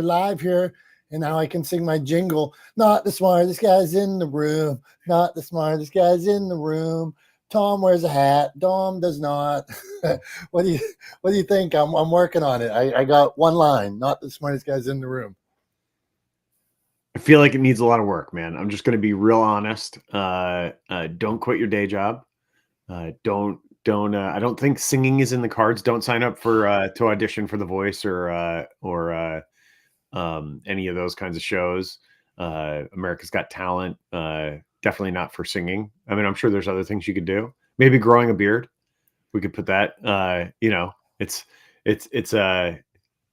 live here, and now I can sing my jingle. Not the smartest guys in the room. Not the smartest guys in the room. Tom wears a hat. Dom does not. What do you think? I'm working on it. I got one line. Not the smartest guys in the room. I feel like it needs a lot of work, man. I'm just going to be real honest. Don't quit your day job. Don't. I don't think singing is in the cards. Don't sign up for to audition for The Voice or any of those kinds of shows. America's Got Talent. Definitely not for singing. I mean, I'm sure there's other things you could do. Maybe growing a beard. We could put that. It's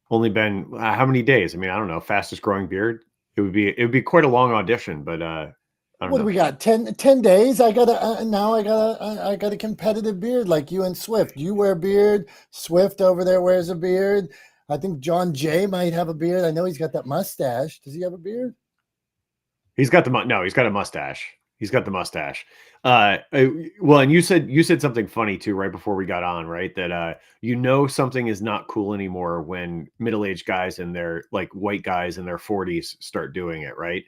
only been how many days? I mean, I don't know. Fastest growing beard. It would be quite a long audition, but what do we got? 10 days? I got a competitive beard like you and Swift. You wear a beard. Swift over there wears a beard. I think John Jay might have a beard. I know he's got that mustache. Does he have a beard? He's got he's got a mustache. He's got the mustache. Well, and you said something funny too right before we got on, right? That something is not cool anymore when middle-aged guys and their like white guys in their 40s start doing it, right?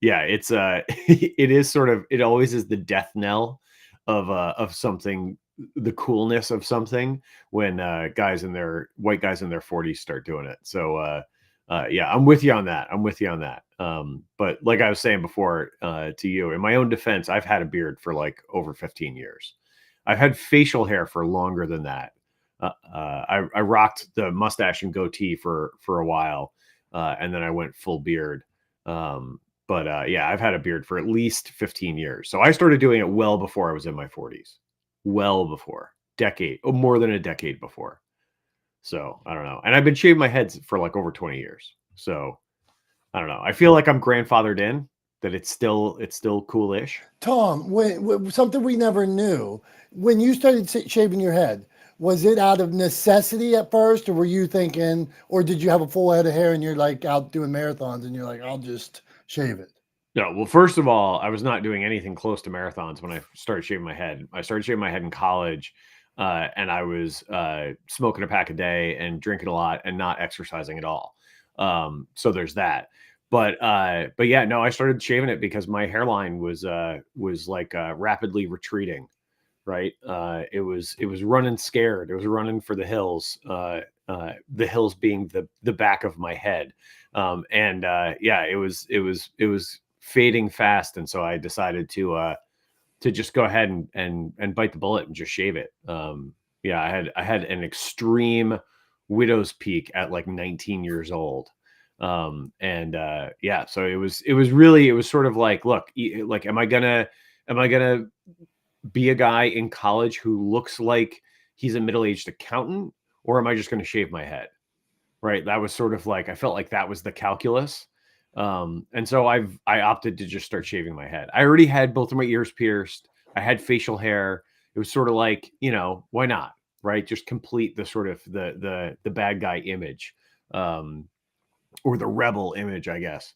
Yeah, it's it is sort of, it always is the death knell of something, the coolness of something when white guys in their 40s start doing it. So yeah, I'm with you on that. But like I was saying before, to you, in my own defense, I've had a beard for like over 15 years. I've had facial hair for longer than that. I rocked the mustache and goatee for a while, and then I went full beard. Yeah, I've had a beard for at least 15 years. So I started doing it well before I was in my 40s, well before, more than a decade before. So I don't know. And I've been shaving my head for like over 20 years. So I don't know. I feel like I'm grandfathered in, that it's still coolish. Tom, something we never knew. When you started shaving your head, was it out of necessity at first, or were you thinking, or did you have a full head of hair and you're like out doing marathons and you're like, I'll just shave it? No, well, first of all, I was not doing anything close to marathons when I started shaving my head. I started shaving my head in college, and I was smoking a pack a day and drinking a lot and not exercising at all. So there's that. But yeah, no, I started shaving it because my hairline was like rapidly retreating. Right. It was running scared. It was running for the hills, the hills being the back of my head. Yeah, it was fading fast. And so I decided to just go ahead and bite the bullet and just shave it. Yeah, I had an extreme widow's peak at like 19 years old. Yeah, so it was sort of like, look, like, am I gonna be a guy in college who looks like he's a middle-aged accountant, or am I just going to shave my head? Right. That was sort of like, I felt like that was the calculus. And so I opted to just start shaving my head. I already had both of my ears pierced. I had facial hair. It was sort of like, why not? Right. Just complete the sort of the bad guy image, or the rebel image, I guess.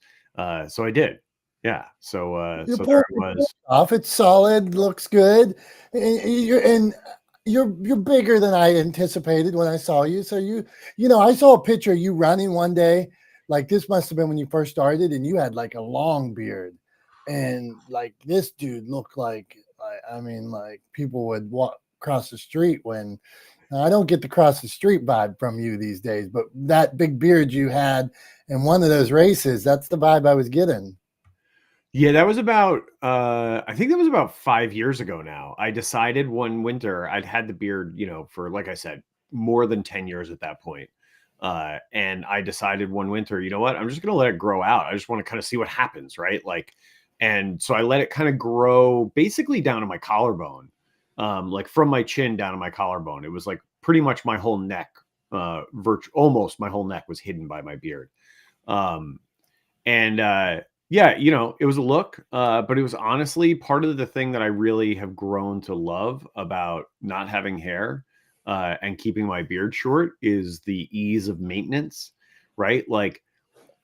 So I did. Yeah. So there it was. Off, it's solid, looks good, and you're bigger than I anticipated when I saw you. So I saw a picture of you running one day. Like, this must have been when you first started, and you had like a long beard, and like this dude looked like I mean, like people would walk across the street when. I don't get the cross the street vibe from you these days, but that big beard you had in one of those races, that's the vibe I was getting. Yeah, that was about, I think that was about 5 years ago now. I decided one winter, I'd had the beard, for, like I said, more than 10 years at that point. And I decided one winter, you know what, I'm just going to let it grow out. I just want to kind of see what happens. Right. Like, and so I let it kind of grow basically down to my collarbone, like from my chin down to my collarbone. It was like pretty much my whole neck, almost my whole neck was hidden by my beard. Yeah, it was a look, but it was honestly part of the thing that I really have grown to love about not having hair and keeping my beard short is the ease of maintenance, right? Like,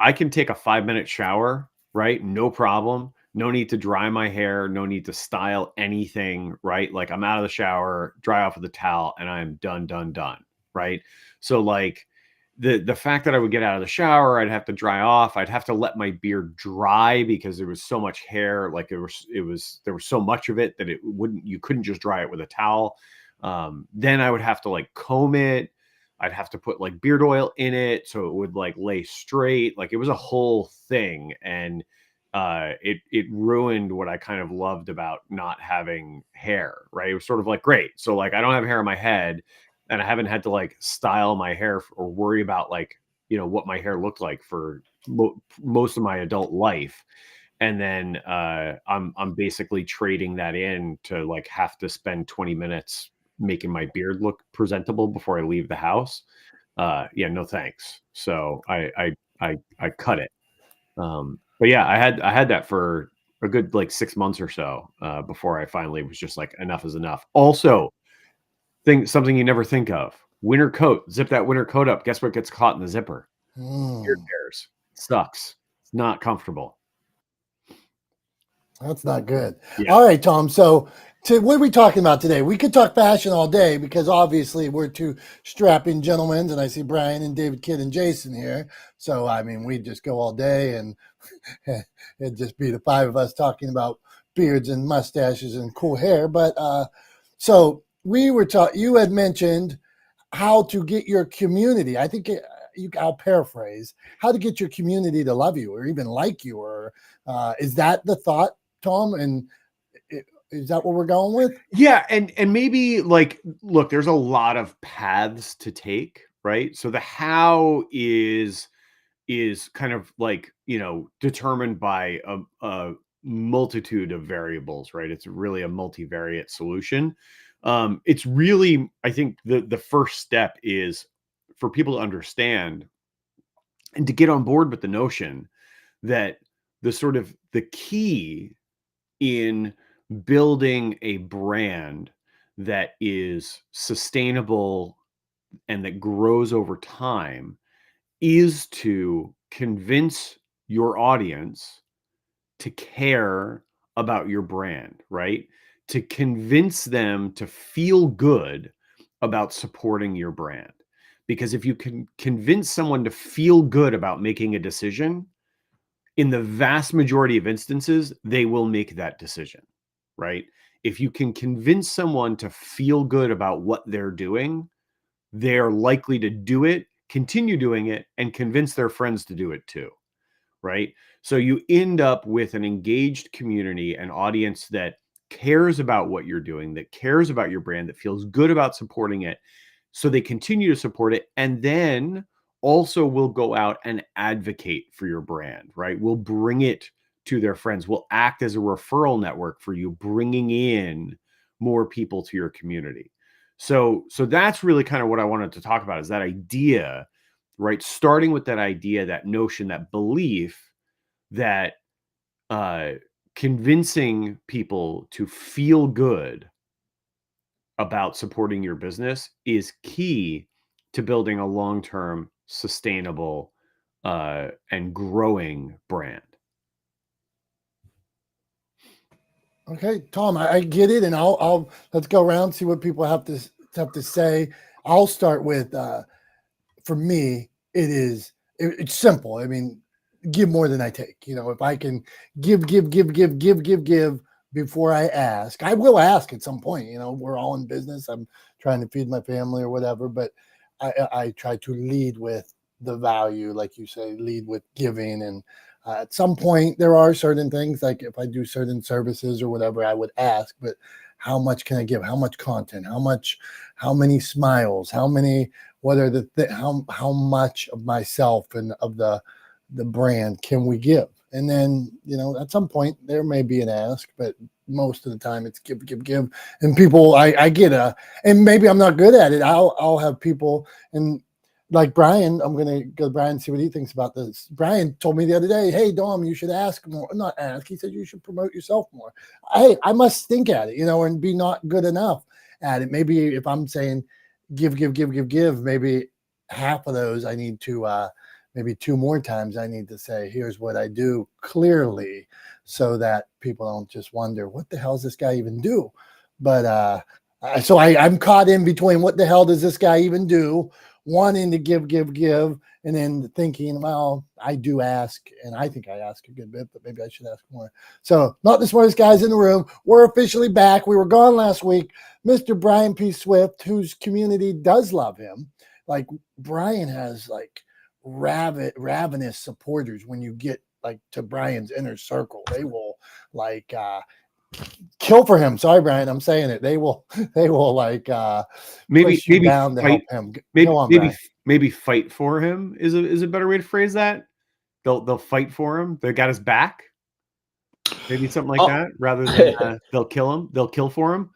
I can take a 5-minute shower, right? No problem. No need to dry my hair. No need to style anything, right? Like, I'm out of the shower, dry off with a towel, and I'm done. Right? So like, the fact that I would get out of the shower, I'd have to dry off, I'd have to let my beard dry because there was so much hair, like there was so much of it that you couldn't just dry it with a towel. Then I would have to like comb it. I'd have to put like beard oil in it so it would like lay straight. Like it was a whole thing. And it ruined what I kind of loved about not having hair, right? It was sort of like, great. So like I don't have hair on my head and I haven't had to like style my hair or worry about like, what my hair looked like for most of my adult life. And then I'm basically trading that in to like have to spend 20 minutes making my beard look presentable before I leave the house. Yeah, no thanks. So I cut it. But yeah, I had that for a good like 6 months or so before I finally was just like, enough is enough. Also, something you never think of: winter coat. Zip that winter coat up. Guess what gets caught in the zipper? Beard hairs. Sucks. It's not comfortable. That's not good. Yeah. All right, Tom. So, what are we talking about today? We could talk fashion all day because obviously we're two strapping gentlemen, and I see Brian and David, Kidd, and Jason here. So, I mean, we just go all day, and it'd just be the five of us talking about beards and mustaches and cool hair. But so we were talking. You had mentioned how to get your community. I think I'll paraphrase how to get your community to love you or even like you. Or is that the thought, Tom? And is that what we're going with? Yeah, and maybe like, look, there's a lot of paths to take, right? So the how is kind of like, determined by a multitude of variables, right? It's really a multivariate solution. It's really, I think the first step is for people to understand and to get on board with the notion that the key in building a brand that is sustainable and that grows over time is to convince your audience to care about your brand, right? To convince them to feel good about supporting your brand. Because if you can convince someone to feel good about making a decision, in the vast majority of instances, they will make that decision, right? If you can convince someone to feel good about what they're doing, they're likely to do it, continue doing it, and convince their friends to do it too, right? So you end up with an engaged community, an audience that cares about what you're doing, that cares about your brand, that feels good about supporting it. So they continue to support it, and then also will go out and advocate for your brand, right? Will bring it to their friends, will act as a referral network for you, bringing in more people to your community. So that's really kind of what I wanted to talk about, is that idea, right? Starting with that idea, that notion, that belief that convincing people to feel good about supporting your business is key to building a long-term, sustainable, and growing brand. Okay, Tom, I get it, and I'll let's go around, see what people have to say. I'll start with for me, it's simple. I mean, give more than I take. If I can give before I ask, I will ask at some point. We're all in business. I'm trying to feed my family or whatever, but I try to lead with the value, like you say, lead with giving. And at some point, there are certain things, like if I do certain services or whatever, I would ask, but how much can I give? How much content? How many smiles? What are how much of myself and of the brand can we give? And then, at some point there may be an ask, but most of the time it's give. And people, I get and maybe I'm not good at it. I'll have people, and like Brian, I'm going to go to Brian, see what he thinks about this. Brian told me the other day, hey, Dom, you should ask more. Not ask. He said, you should promote yourself more. I must think at it, and be not good enough at it. Maybe if I'm saying give, maybe half of those I need to, maybe two more times I need to say, here's what I do clearly, so that people don't just wonder, what the hell does this guy even do? But so I'm caught in between, what the hell does this guy even do? wanting to give, and then thinking, well, I do ask, and I think I ask a good bit, but maybe I should ask more. So, not the smartest guys in the room. We're officially back. We were gone last week. Mr. Brian P. Swift, whose community does love him. Like, Brian has like ravenous supporters. When you get like to Brian's inner circle, they will like kill for him. Sorry, Brian, I'm saying it. They will like push you down to help him. Go on, Brian. Maybe fight for him is a better way to phrase that. They'll fight for him. They got his back. Maybe something like that, rather than they'll kill him. They'll kill for him.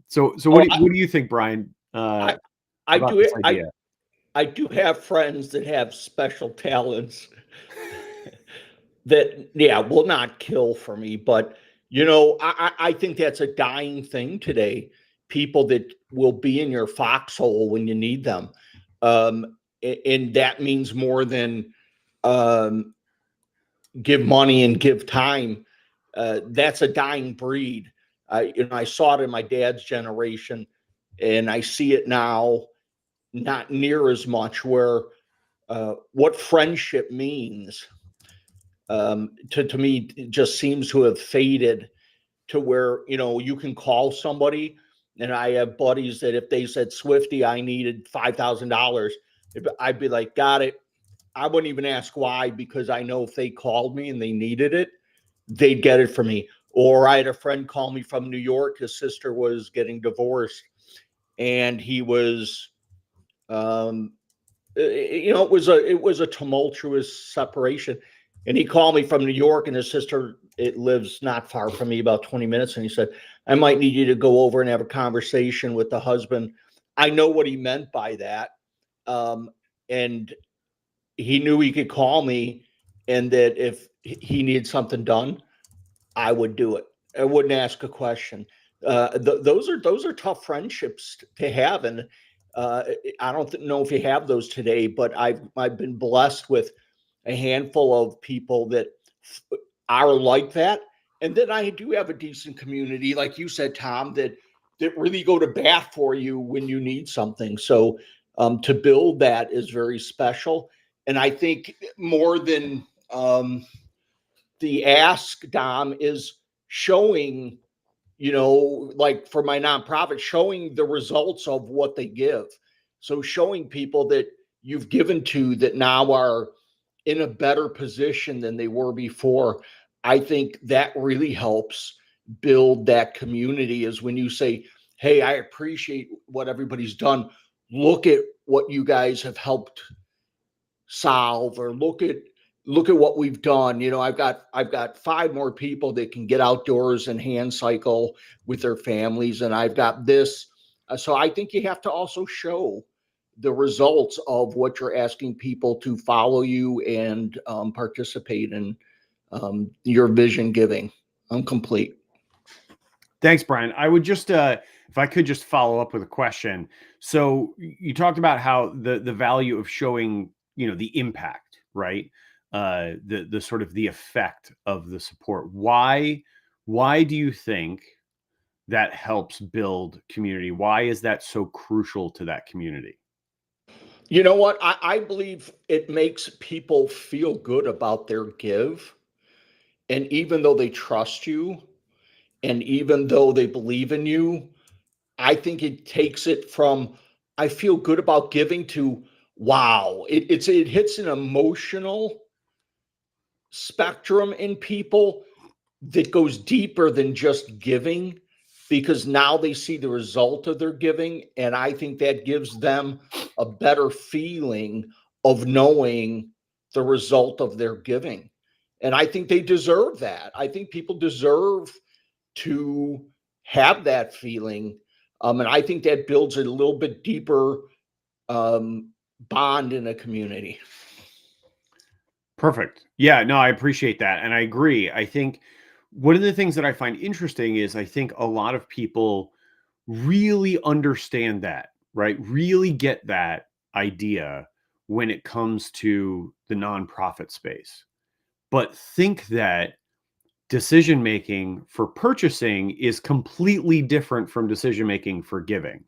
So what do you think, Brian? I about do this idea? I do have friends that have special talents that, will not kill for me. But, I think that's a dying thing today. People that will be in your foxhole when you need them. And that means more than give money and give time. That's a dying breed. I saw it in my dad's generation, and I see it now, not near as much, where what friendship means to me, it just seems to have faded to where, you can call somebody. And I have buddies that if they said, Swifty, I needed $5,000, I'd be like, got it. I wouldn't even ask why, because I know if they called me and they needed it, they'd get it for me. Or I had a friend call me from New York. His sister was getting divorced, and he was, it was a tumultuous separation. And he called me from New York, and his sister, it lives not far from me, about 20 minutes. And he said, I might need you to go over and have a conversation with the husband. I know what he meant by that. And he knew he could call me, and that if he needed something done, I would do it. I wouldn't ask a question. Those are tough friendships to have. And I don't know if you have those today, but I've been blessed with a handful of people that are like that. And then I do have a decent community, like you said, Tom, that really go to bat for you when you need something. So to build that is very special. And I think more than the ask, Dom, is showing, like for my nonprofit, showing the results of what they give. So showing people that you've given to that now are in a better position than they were before. I think that really helps build that community, is when you say, hey, I appreciate what everybody's done. Look at what you guys have helped solve, or look at what we've done. I've got 5 more people that can get outdoors and hand cycle with their families, and I've got this. So I think you have to also show the results of what you're asking people to follow you and participate in your vision giving. I'm complete. Thanks, Brian. I would just, if I could just follow up with a question. So you talked about how the value of showing, the impact, right? The sort of the effect of the support. Why do you think that helps build community? Why is that so crucial to that community? You know what? I believe it makes people feel good about their give. And even though they trust you, and even though they believe in you, I think it takes it from, I feel good about giving, to, wow. It hits an emotional spectrum in people that goes deeper than just giving, because now they see the result of their giving. And I think that gives them a better feeling of knowing the result of their giving. And I think they deserve that. I think people deserve to have that feeling. And I think that builds a little bit deeper bond in a community. Perfect. Yeah, no, I appreciate that. And I agree. I think one of the things that I find interesting is I think a lot of people really understand that, right? Really get that idea when it comes to the nonprofit space, but think that decision making for purchasing is completely different from decision making for giving.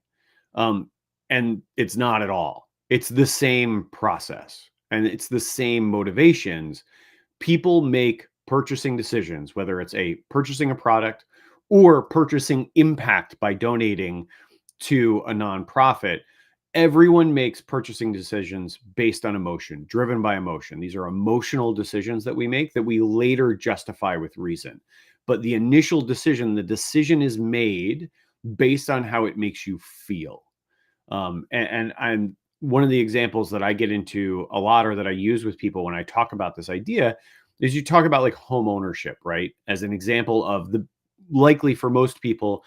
And it's not at all. It's the same process and it's the same motivations. People make purchasing decisions, whether it's purchasing a product or purchasing impact by donating to a nonprofit. Everyone makes purchasing decisions based on emotion, driven by emotion. These are emotional decisions that we make that we later justify with reason. But the initial decision, the decision is made based on how it makes you feel. And one of the examples that I get into a lot, or that I use with people when I talk about this idea, is you talk about like home ownership, right? As an example of the likely for most people,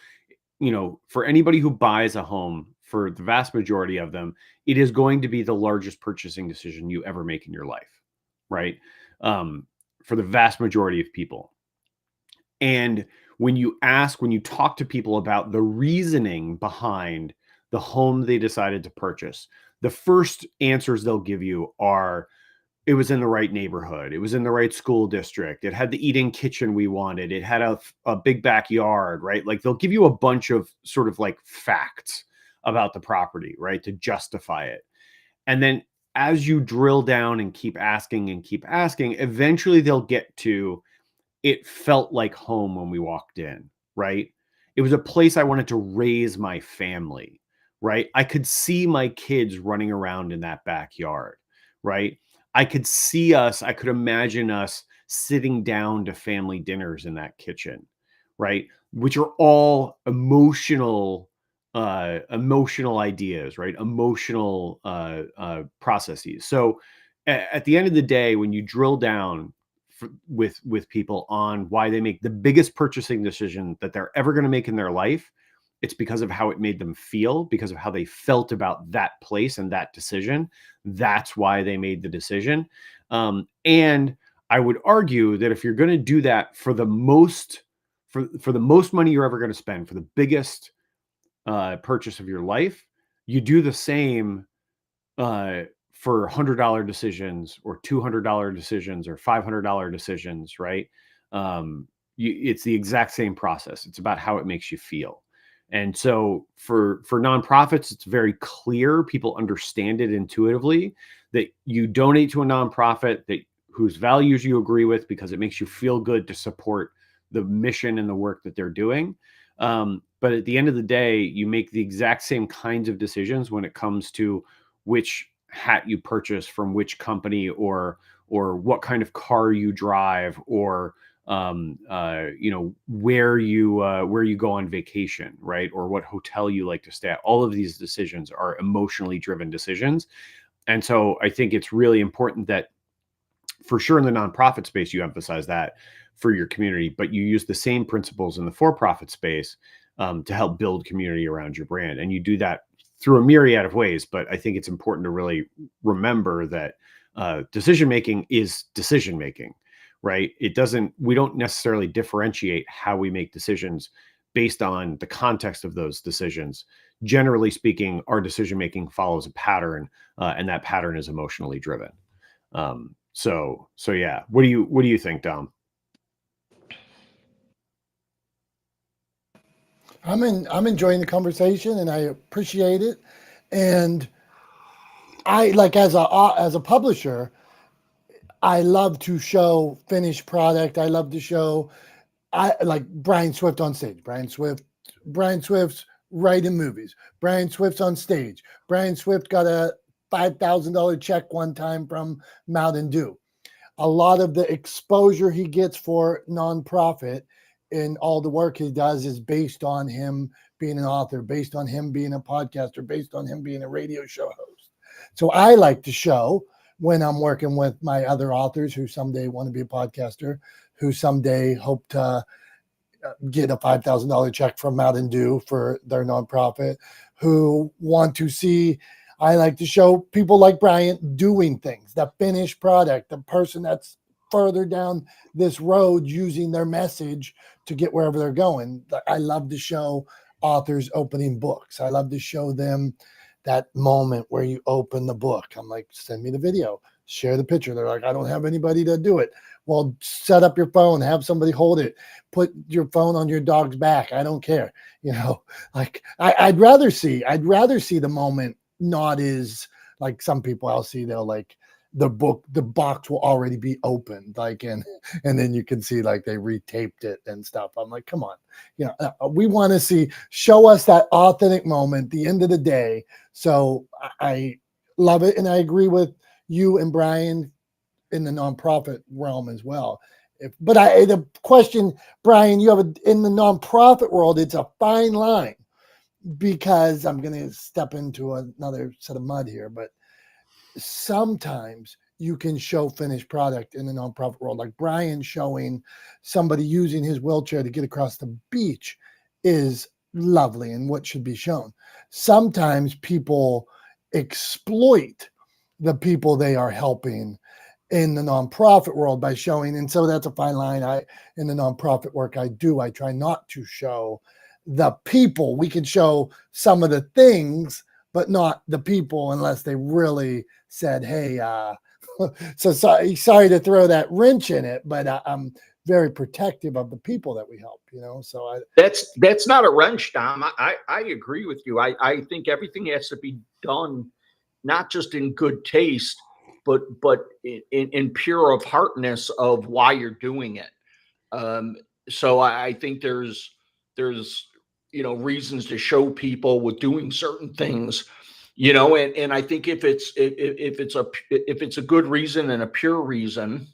for anybody who buys a home, for the vast majority of them, it is going to be the largest purchasing decision you ever make in your life, right? For the vast majority of people. And when you talk to people about the reasoning behind the home they decided to purchase, the first answers they'll give you are, it was in the right neighborhood. It was in the right school district. It had the eat-in kitchen we wanted. It had a big backyard, right? Like they'll give you a bunch of sort of like facts about the property, right? To justify it. And then as you drill down and keep asking, eventually they'll get to, it felt like home when we walked in, right? It was a place I wanted to raise my family, right? I could see my kids running around in that backyard, right? I could imagine us sitting down to family dinners in that kitchen, right? Which are all emotional ideas, right? Emotional processes. So at the end of the day, when you drill down with people on why they make the biggest purchasing decision that they're ever going to make in their life, it's because of how it made them feel, because of how they felt about that place and that decision. That's why they made the decision. And I would argue that if you're going to do that for the most money you're ever going to spend, for the biggest purchase of your life, you do the same for $100 decisions or $200 decisions or $500 decisions, right? It's the exact same process. It's about how it makes you feel. And so for nonprofits, it's very clear. People understand it intuitively that you donate to a nonprofit whose values you agree with because it makes you feel good to support the mission and the work that they're doing. But at the end of the day, you make the exact same kinds of decisions when it comes to which hat you purchase from which company, or what kind of car you drive, or where you go on vacation, right? Or what hotel you like to stay at. All of these decisions are emotionally driven decisions. And so I think it's really important that for sure in the nonprofit space, you emphasize that for your community, but you use the same principles in the for-profit space to help build community around your brand. And you do that through a myriad of ways, but I think it's important to really remember that decision-making is decision-making, right? We don't necessarily differentiate how we make decisions based on the context of those decisions. Generally speaking, our decision-making follows a pattern, and that pattern is emotionally driven. So yeah, what do you think, Dom? I'm enjoying the conversation and I appreciate it. And I like as a publisher, I love to show finished product. I love to show I like Brian Swift on stage. Brian Swift's writing movies. Brian Swift's on stage. Brian Swift got a $5,000 check one time from Mountain Dew. A lot of the exposure he gets for nonprofit and all the work he does is based on him being an author, based on him being a podcaster, based on him being a radio show host. So I like to show when I'm working with my other authors who someday want to be a podcaster, who someday hope to get a $5,000 check from Mountain Dew for their nonprofit, who want to see. I like to show people like Brian doing things, the finished product, the person that's further down this road using their message to get wherever they're going. I love to show authors opening books. I love to show them that moment where you open the book. I'm like, send me the video, share the picture. They're like, I don't have anybody to do it. Well, set up your phone, have somebody hold it, put your phone on your dog's back. I don't care. Like I'd rather see the moment not as like some people I'll see, they'll like the box will already be opened, like, and then you can see like they retaped it and stuff. I'm like, come on, we want to show us that authentic moment at the end of the day. So I love it, and I agree with you and Brian in the nonprofit realm as well. But the question, Brian, you have in the nonprofit world, it's a fine line, because I'm going to step into another set of mud here, but sometimes you can show finished product in the nonprofit world, like Brian showing somebody using his wheelchair to get across the beach is lovely and what should be shown. Sometimes people exploit the people they are helping in the nonprofit world by showing, and so that's a fine line. In the nonprofit work I do, I try not to show the people. We can show some of the things, but not the people, unless they really said, hey, so sorry to throw that wrench in it, but I'm very protective of the people that we help, so that's not a wrench, Dom. I agree with you. I think everything has to be done not just in good taste, but in pure of heartness of why you're doing it. So I think there's reasons to show people with doing certain things, and I think if it's a good reason and a pure reason,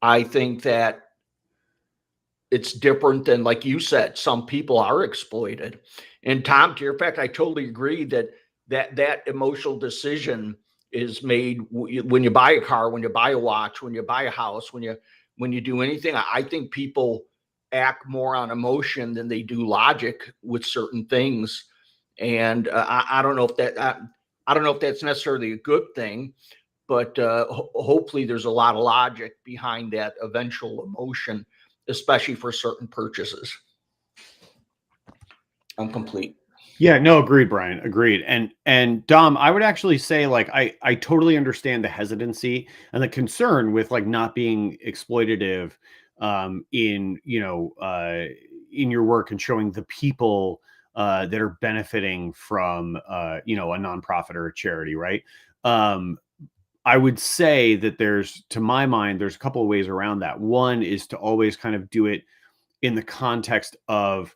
I think that it's different than, like you said, some people are exploited. And Tom, to your fact, I totally agree that emotional decision is made when you buy a car, when you buy a watch, when you buy a house, when you do anything. I think people act more on emotion than they do logic with certain things. And I don't know if that's necessarily a good thing, but hopefully there's a lot of logic behind that eventual emotion, especially for certain purchases. I'm complete. Yeah, no, agreed, Brian. Agreed. And Dom, I would actually say, like, I totally understand the hesitancy and the concern with like not being exploitative in your work and showing the people that are benefiting from a nonprofit or a charity, right? I would say that to my mind, there's a couple of ways around that. One is to always kind of do it in the context of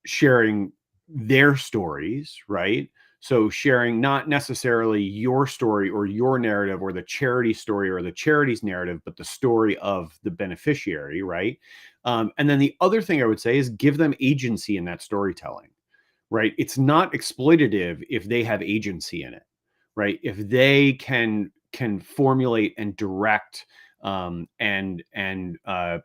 sharing their stories, right? So sharing not necessarily your story or your narrative or the charity story or the charity's narrative, but the story of the beneficiary, right? And then the other thing I would say is give them agency in that storytelling, right? It's not exploitative if they have agency in it, right? If they can formulate and direct and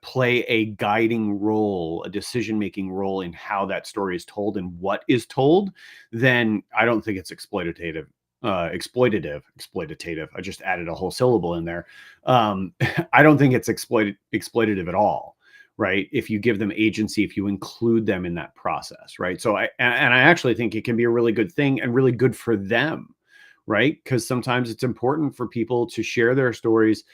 play a guiding role, a decision-making role in how that story is told and what is told, then I don't think it's exploitative. I just added a whole syllable in there. I don't think it's exploitative at all, right? If you give them agency, if you include them in that process, right? So I actually think it can be a really good thing and really good for them, right? Because sometimes it's important for people to share their stories,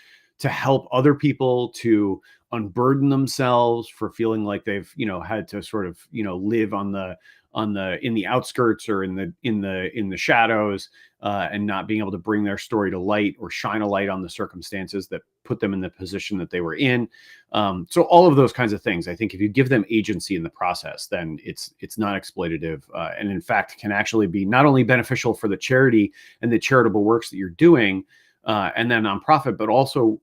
to help other people to unburden themselves for feeling like they've had to sort of live in the outskirts or in the shadows, and not being able to bring their story to light or shine a light on the circumstances that put them in the position that they were in. So all of those kinds of things, I think if you give them agency in the process, then it's not exploitative, and in fact can actually be not only beneficial for the charity and the charitable works that you're doing, and then nonprofit, but also,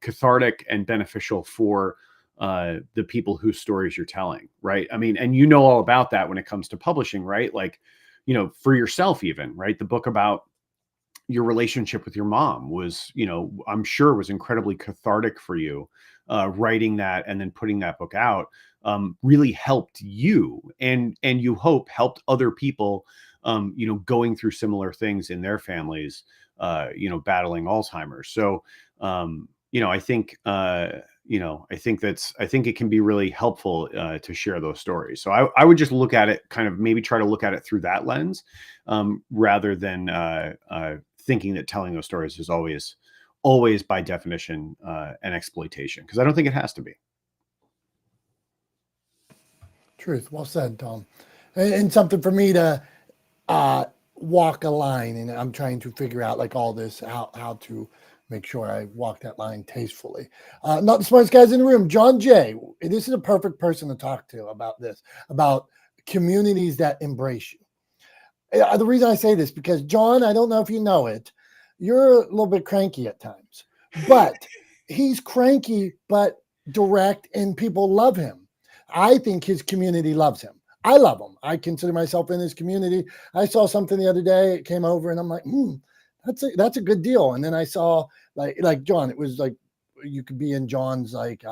cathartic and beneficial for the people whose stories you're telling, right? I mean, and all about that when it comes to publishing, right? Like, for yourself even, right? The book about your relationship with your mom was, I'm sure was incredibly cathartic for you. Writing that and then putting that book out really helped you, and you hope helped other people, going through similar things in their families, battling Alzheimer's. So, I think, I think it can be really helpful to share those stories. So I would just look at it, kind of maybe try to look at it through that lens, rather than thinking that telling those stories is always by definition an exploitation, because I don't think it has to be. Truth. Well said, Tom. And something for me to walk a line, and I'm trying to figure out like all this, how to make sure I walk that line tastefully. Not the smartest guys in the room. John Jay, this is a perfect person to talk to about this, about communities that embrace you. The reason I say this, because John, I don't know if you know it, you're a little bit cranky at times, but he's cranky, but direct, and people love him. I think his community loves him. I love him. I consider myself in his community. I saw something the other day. It came over, and I'm like, that's a good deal. And then I saw like John. It was like you could be in John's like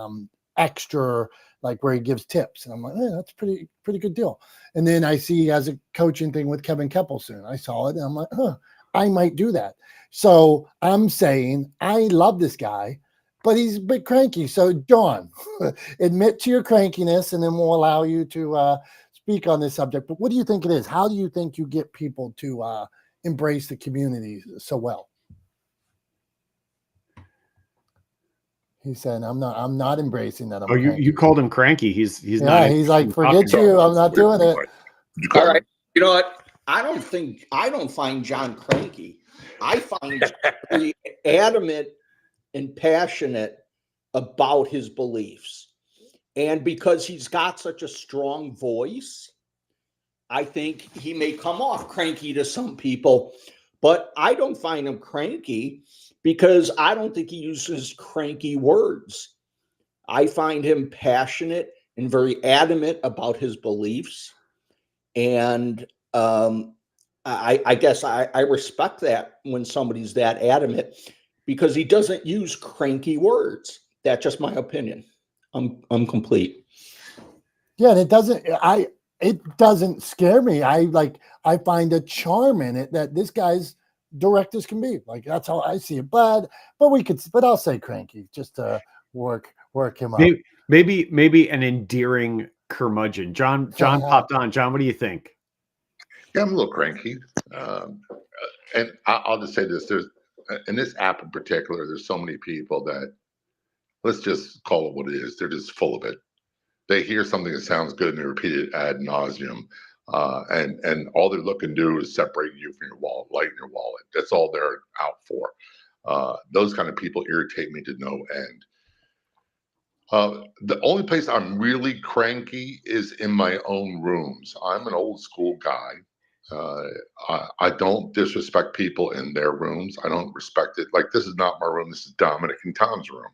extra, like where he gives tips, and I'm like, that's pretty good deal. And then I see he has a coaching thing with Kevin Keppel soon. I saw it, and I'm like, I might do that. So I'm saying I love this guy, but he's a bit cranky. So John, admit to your crankiness, and then we'll allow you to speak on this subject. But what do you think it is? How do you think you get people to embrace the community so well? He said, I'm not embracing that. You called him cranky. He's not. He's like, forget you. I'm not doing it. All right. You know what? I don't find John cranky. I find really adamant and passionate about his beliefs. And because he's got such a strong voice, I think he may come off cranky to some people, but I don't find him cranky because I don't think he uses cranky words. I find him passionate and very adamant about his beliefs. And I guess I respect that when somebody's that adamant, because he doesn't use cranky words. That's just my opinion. I'm complete. Yeah, and it doesn't scare me. I find a charm in it that this guy's direct as can be. Like, that's how I see it. But I'll say cranky just to work him up. Maybe an endearing curmudgeon. John popped on. John, what do you think? Yeah, I'm a little cranky. And I'll just say this. There's, in this app in particular, there's so many people that, let's just call it what it is. They're just full of it. They hear something that sounds good and they repeat it ad nauseum. And all they're looking to do is separate you from your wallet, lighten your wallet. That's all they're out for. Those kind of people irritate me to no end. The only place I'm really cranky is in my own rooms. I'm an old school guy. I don't disrespect people in their rooms. I don't respect it. Like, this is not my room. This is Dominick and Tom's room.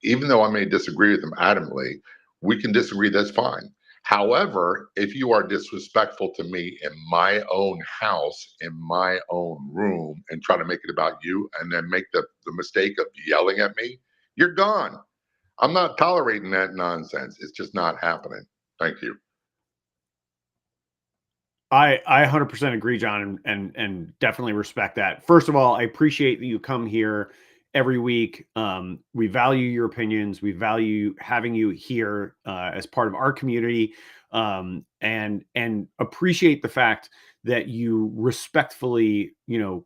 Even though I may disagree with them adamantly, we can disagree. That's fine. However, if you are disrespectful to me in my own house, in my own room, and try to make it about you, and then make the mistake of yelling at me, you're gone. I'm not tolerating that nonsense. It's just not happening. Thank you. I 100% agree, John, and definitely respect that. First of all, I appreciate that you come here every week. We value your opinions. We value having you here as part of our community, and appreciate the fact that you respectfully,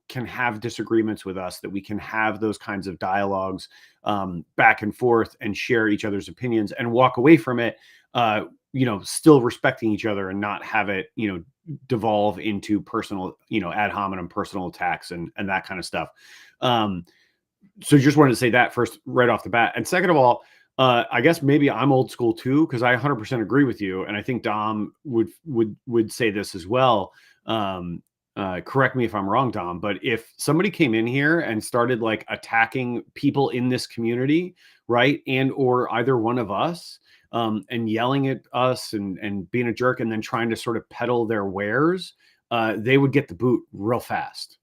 can have disagreements with us, that we can have those kinds of dialogues back and forth and share each other's opinions and walk away from it, still respecting each other and not have it, devolve into personal, ad hominem personal attacks and that kind of stuff. So just wanted to say that first, right off the bat. And second of all, I guess maybe I'm old school too, because I 100% agree with you. And I think Dom would say this as well. Correct me if I'm wrong, Dom, but if somebody came in here and started like attacking people in this community, right, and or either one of us, and yelling at us and being a jerk and then trying to sort of peddle their wares, they would get the boot real fast.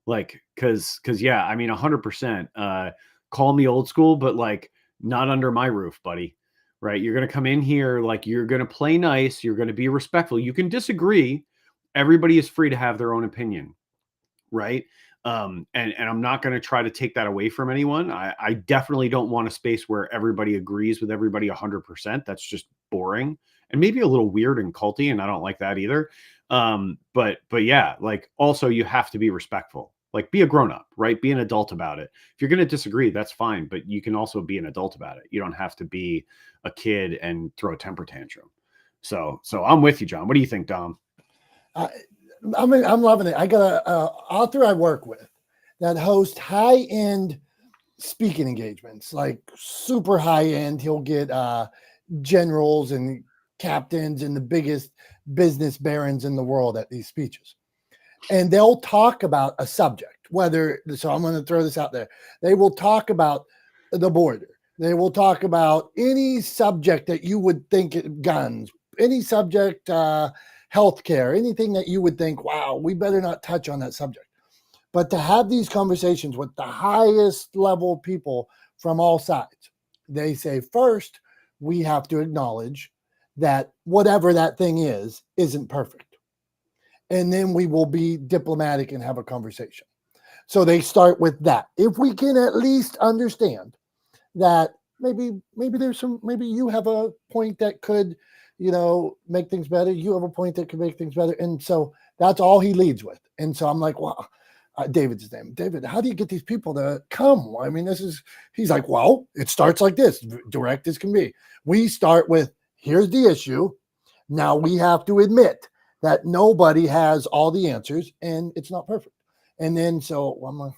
Like, cause yeah, I mean, 100%, call me old school, but like not under my roof, buddy. Right. You're going to come in here. Like, you're going to play nice. You're going to be respectful. You can disagree. Everybody is free to have their own opinion. Right. And I'm not going to try to take that away from anyone. I definitely don't want a space where everybody agrees with everybody 100%. That's just boring and maybe a little weird and culty. And I don't like that either. But yeah, like, also you have to be respectful. Like, be a grown up, right? Be an adult about it. If you're going to disagree, that's fine, but you can also be an adult about it. You don't have to be a kid and throw a temper tantrum. So I'm with you, John. What do you think, Dom? I'm loving it. I got a author I work with that hosts high-end speaking engagements, like super high-end. He'll get generals and captains and the biggest business barons in the world at these speeches. And they'll talk about a subject, so I'm going to throw this out there. They will talk about the border. They will talk about any subject that you would think, guns, any subject, healthcare, anything that you would think, wow, we better not touch on that subject. But to have these conversations with the highest level people from all sides, they say, first, we have to acknowledge that whatever that thing isn't perfect. And then we will be diplomatic and have a conversation. So they start with that. If we can at least understand that maybe you have a point that could, make things better. You have a point that could make things better. And so that's all he leads with. And so I'm like, wow, David's his name. David, how do you get these people to come? I mean, he's like, well, it starts like this, direct as can be. We start with, here's the issue. Now we have to admit that nobody has all the answers and it's not perfect. And then, so I'm like,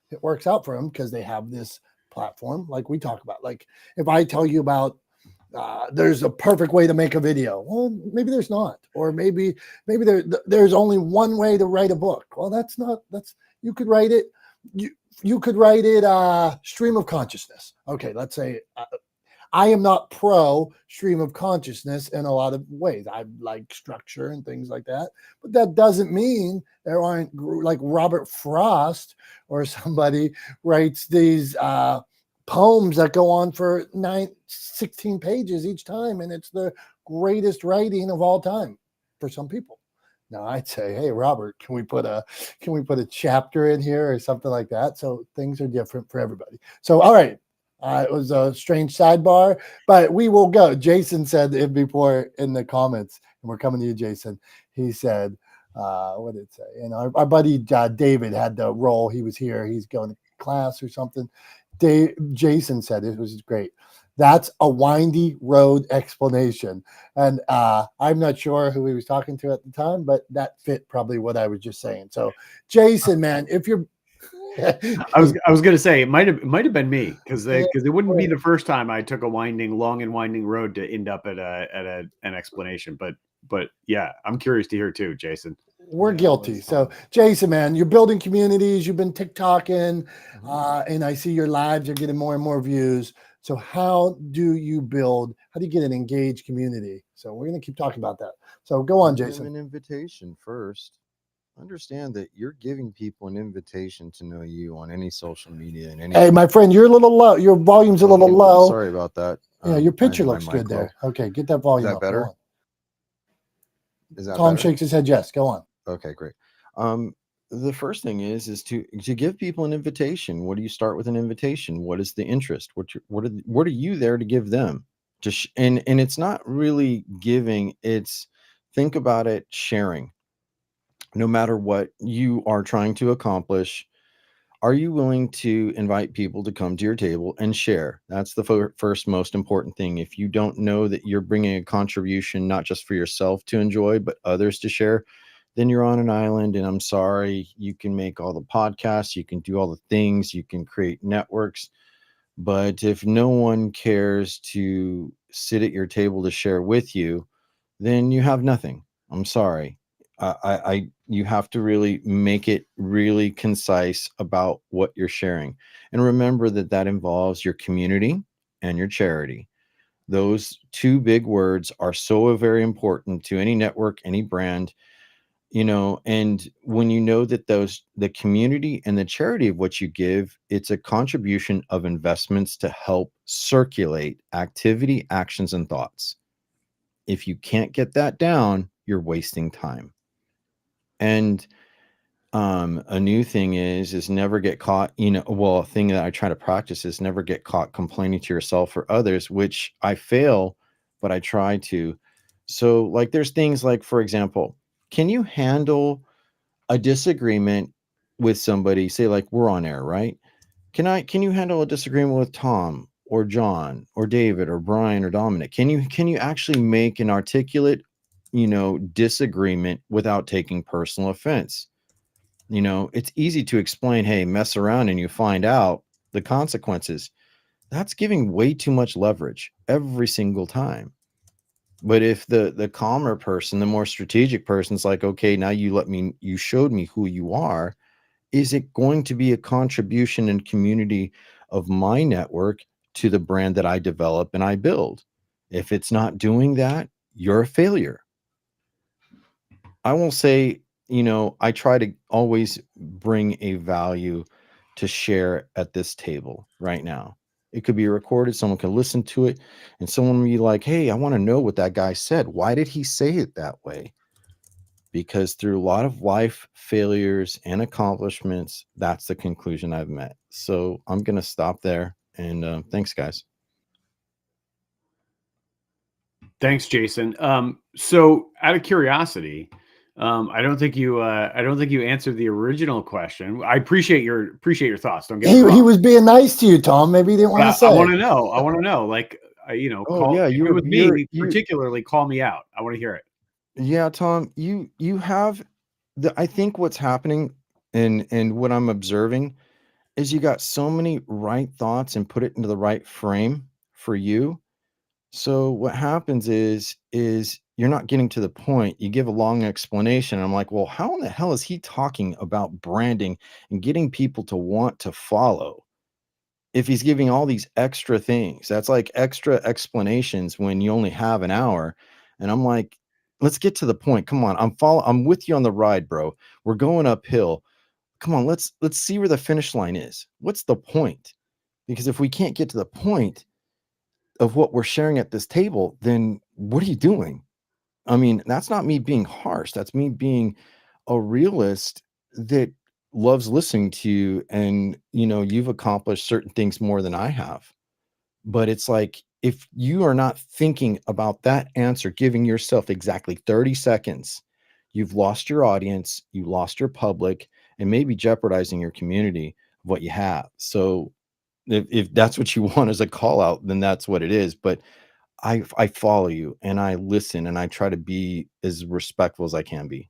it works out for them because they have this platform like we talk about. Like if I tell you about there's a perfect way to make a video. Well, maybe there's not, or maybe there's only one way to write a book. Well, you could write it. You could write it stream of consciousness. Okay, let's say I am not pro stream of consciousness in a lot of ways. I like structure and things like that, but that doesn't mean there aren't, like Robert Frost or somebody writes these poems that go on for 16 pages each time, and it's the greatest writing of all time for some people. Now I'd say, hey Robert, can we put a chapter in here or something like that? So things are different for everybody. So all right, it was a strange sidebar, but we will go. Jason said it before in the comments, and we're coming to you, Jason. He said, what did it say? And our buddy David had the role. He was here. He's going to class or something. Jason said it was great. That's a windy road explanation. And I'm not sure who he was talking to at the time, but that fit probably what I was just saying. So Jason, man, if you're I was going to say it might have been me because it wouldn't be the first time I took a long and winding road to end up at an explanation. But yeah, I'm curious to hear too, Jason. We're guilty. So Jason, man, you're building communities. You've been TikToking, and I see your lives are getting more and more views. So how do you get an engaged community? So we're going to keep talking about that. So go on, Jason. An invitation first. Understand that you're giving people an invitation to know you on any social media and any. Hey, my friend, you're a little low. Your volume's a little low. Sorry about that. Yeah, your picture looks good there. Okay, get that volume up. Is that better? Is that Tom better? Shakes his head yes. Go on. Okay, great. The first thing is to give people an invitation. What do you start with an invitation? What is the interest? What are you there to give them? And it's not really giving. It's, think about it, sharing. No matter what you are trying to accomplish, are you willing to invite people to come to your table and share? That's the first most important thing. If you don't know that you're bringing a contribution, not just for yourself to enjoy, but others to share, then you're on an island. And I'm sorry, you can make all the podcasts, you can do all the things, you can create networks. But if no one cares to sit at your table to share with you, then you have nothing. I'm sorry. You have to really make it really concise about what you're sharing. And remember that involves your community and your charity. Those two big words are so very important to any network, any brand, and when you know that the community and the charity of what you give, it's a contribution of investments to help circulate activity, actions, and thoughts. If you can't get that down, you're wasting time. And a new thing is never get caught, a thing that I try to practice is never get caught complaining to yourself or others, which I fail, but I try to. So like there's things like, for example, can you handle a disagreement with somebody? Say like we're on air, right? Can you handle a disagreement with Tom or John or David or Brian or Dominic? Can you actually make an articulate disagreement without taking personal offense. It's easy to explain, hey, mess around and you find out the consequences. That's giving way too much leverage every single time. But if the calmer person, the more strategic person's like, okay, now you showed me who you are. Is it going to be a contribution and community of my network to the brand that I develop and I build? If it's not doing that, you're a failure. I will say, I try to always bring a value to share at this table right now. It could be recorded, someone could listen to it, and someone will be like, hey, I want to know what that guy said. Why did he say it that way? Because through a lot of life failures and accomplishments, that's the conclusion I've met. So I'm going to stop there. And thanks, guys. Thanks, Jason. So out of curiosity, I don't think you answered the original question. I appreciate your thoughts. Don't get me wrong. He was being nice to you, Tom. Maybe he didn't want to say. I want to know. Like, yeah, if it was me, particularly call me out. I want to hear it. Yeah, Tom, you have I think what's happening and what I'm observing is you got so many right thoughts and put it into the right frame for you. So what happens is you're not getting to the point. You give a long explanation. I'm like, well, how in the hell is he talking about branding and getting people to want to follow if he's giving all these extra things? That's like extra explanations when you only have an hour. And I'm like, let's get to the point. Come on. I'm with you on the ride, bro. We're going uphill. Come on, let's see where the finish line is. What's the point? Because if we can't get to the point of what we're sharing at this table, then what are you doing? I mean, that's not me being harsh. That's me being a realist that loves listening to you. And, you've accomplished certain things more than I have. But it's like, if you are not thinking about that answer, giving yourself exactly 30 seconds, you've lost your audience, you lost your public, and maybe jeopardizing your community of what you have. So if that's what you want as a call out, then that's what it is. But I follow you and I listen and I try to be as respectful as I can be.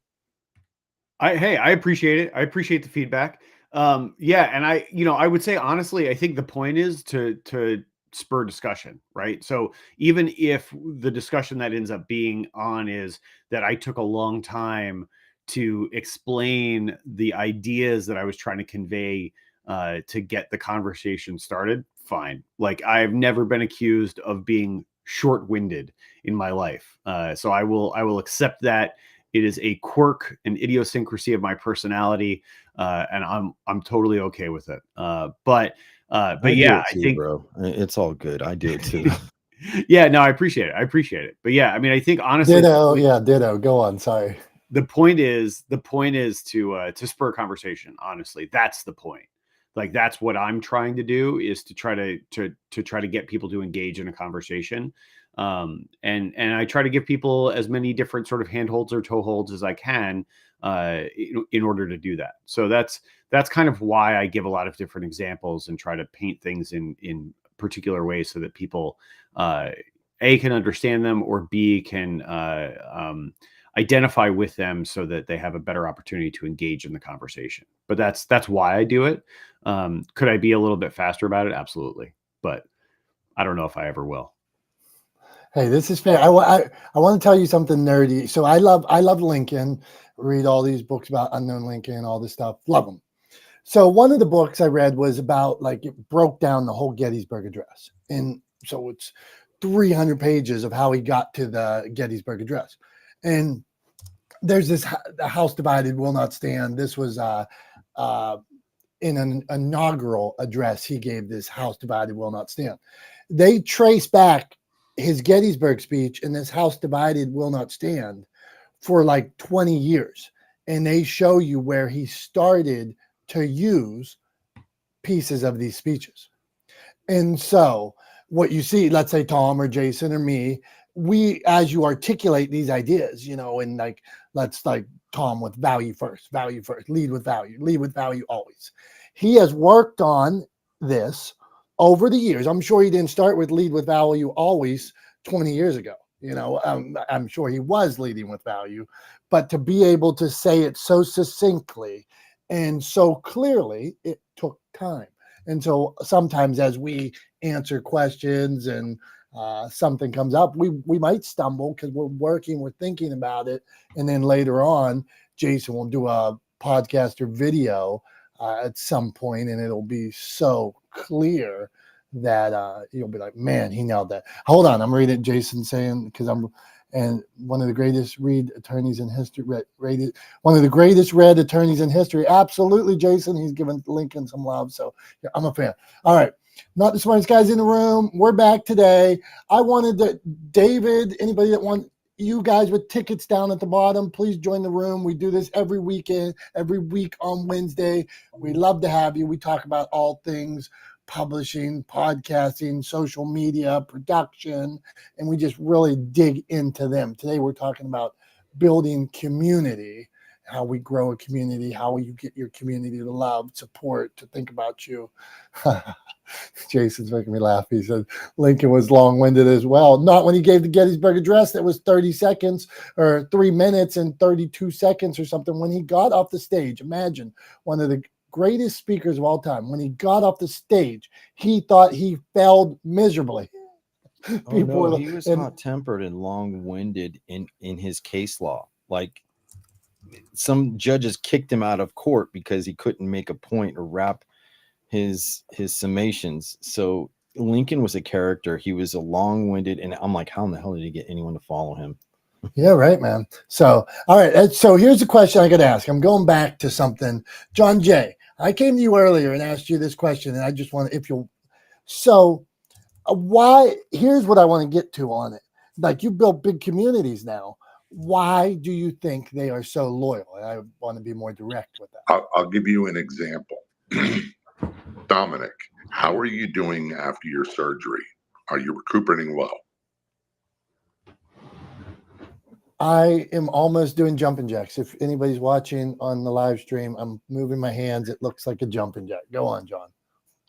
I appreciate it. I appreciate the feedback. Yeah. And I would say, honestly, I think the point is to spur discussion, right? So even if the discussion that ends up being on is that I took a long time to explain the ideas that I was trying to convey to get the conversation started, fine. Like, I've never been accused of being short-winded in my life. So I will accept that. It is a quirk, an idiosyncrasy of my personality, and I'm totally okay with it. But yeah, too, I think, bro, it's all good. I do it too. yeah, no, I appreciate it. But yeah, I mean, I think honestly, Ditto. Go on. Sorry. the point is to spur conversation. Honestly, that's the point. Like, that's what I'm trying to do, is to try to get people to engage in a conversation. And I try to give people as many different sort of handholds or toeholds as I can in order to do that. So that's kind of why I give a lot of different examples and try to paint things in particular ways so that people A, can understand them, or B, can identify with them so that they have a better opportunity to engage in the conversation. But that's why I do it. Could I be a little bit faster about it? Absolutely. But I don't know if I ever will. Hey, this is fair. I want to tell you something nerdy. So I love Lincoln. Read all these books about unknown Lincoln, all this stuff. Love them. So one of the books I read was about, like, it broke down the whole Gettysburg Address, and so it's 300 pages of how he got to the Gettysburg Address. And there's this: the house divided will not stand. This was in an inaugural address he gave. This house divided will not stand. They trace back his Gettysburg speech and this house divided will not stand for like 20 years. And they show you where he started to use pieces of these speeches. And so what you see, let's say Tom or Jason or me, we, as you articulate these ideas, and like, let's, like, Tom with value first, lead with value always. He has worked on this over the years. I'm sure he didn't start with lead with value always 20 years ago. I'm sure he was leading with value, but to be able to say it so succinctly and so clearly, it took time. And so sometimes as we answer questions and something comes up, we might stumble because we're thinking about it. And then later on, Jason will do a podcast or video at some point, and it'll be so clear that you'll be like, man, he nailed that. Hold on, I'm reading Jason saying, and one of the greatest read attorneys in history, one of the greatest read attorneys in history. Absolutely, Jason. He's given Lincoln some love, so yeah, I'm a fan. All right, not the smartest guys in the room. We're back today. I wanted to, David, anybody that wants, you guys with tickets down at the bottom, please join the room. We do this every week on Wednesday. We love to have you. We talk about all things publishing, podcasting, social media, production, and we just really dig into them. Today we're talking about building community, how we grow a community, how you get your community to love, support, to think about you. Jason's making me laugh. He said Lincoln was long-winded as well. Not when he gave the Gettysburg Address that was 30 seconds or 3 minutes and 32 seconds or something. When he got off the stage, imagine one of the greatest speakers of all time. When he got off the stage, he thought he failed miserably. Oh, no, he was hot-tempered and long-winded in his case law. Like, some judges kicked him out of court because he couldn't make a point or wrap his summations. So Lincoln was a character. He was a long-winded, and I'm like, how in the hell did he get anyone to follow him? Yeah, right, man. So, all right. So here's a question I could ask. I'm going back to something. John Jay, I came to you earlier and asked you this question, and I just want to, why, here's what I want to get to on it. Like, you built big communities now. Why do you think they are so loyal? And I want to be more direct with that. I'll give you an example. Dominick, how are you doing after your surgery? Are you recuperating well? I am almost doing jumping jacks. If anybody's watching on the live stream, I'm moving my hands. It looks like a jumping jack. Go on, John.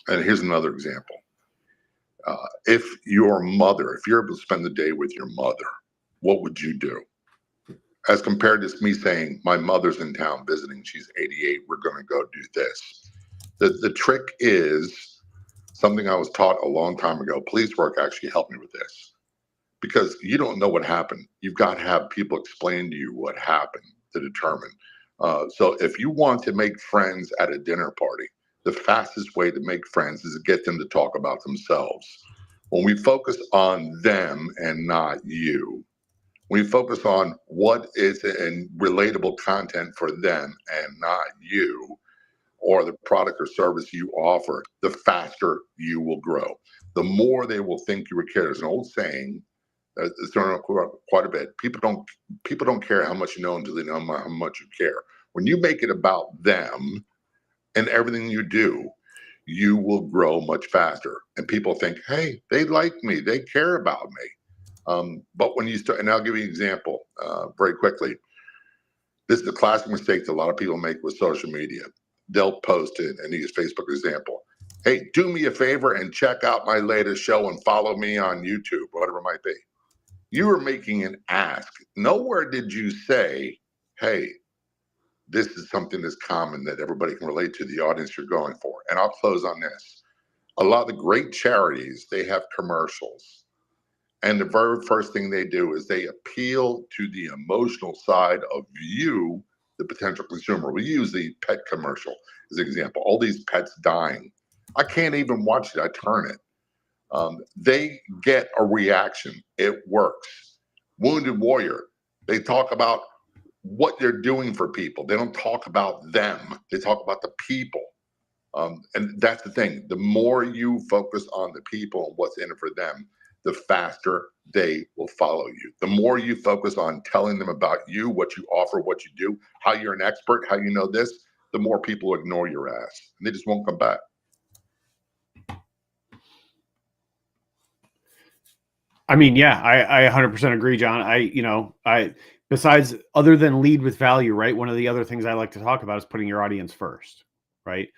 And here's another example. If you're able to spend the day with your mother, what would you do? As compared to me saying, my mother's in town visiting, she's 88, we're going to go do this. The trick is something I was taught a long time ago. Police work actually helped me with this, because you don't know what happened. You've got to have people explain to you what happened to determine. So if you want to make friends at a dinner party, the fastest way to make friends is to get them to talk about themselves. When we focus on them and not you, when we focus on what is in relatable content for them and not you, or the product or service you offer, the faster you will grow. The more they will think you care. There's an old saying that's thrown out quite a bit. People don't care how much you know until they know how much you care. When you make it about them and everything you do, you will grow much faster. And people think, hey, they like me, they care about me. But when you start, and I'll give you an example very quickly. This is the classic mistake that a lot of people make with social media. They'll post it and use Facebook example. Hey, do me a favor and check out my latest show and follow me on YouTube, whatever it might be. You are making an ask. Nowhere did you say, hey, this is something that's common that everybody can relate to, the audience you're going for. And I'll close on this. A lot of the great charities, they have commercials. And the very first thing they do is they appeal to the emotional side of you, the potential consumer. We use the pet commercial as an example. All these pets dying. I can't even watch it. I turn it. They get a reaction. It works. Wounded Warrior. They talk about what they're doing for people. They don't talk about them. They talk about the people. And that's the thing. The more you focus on the people and what's in it for them, the faster they will follow you. The more you focus on telling them about you, what you offer, what you do, how you're an expert, how you know this, the more people will ignore your ass. And they just won't come back. I mean, yeah, I 100% agree, John. I besides, other than lead with value, right? One of the other things I like to talk about is putting your audience first, right?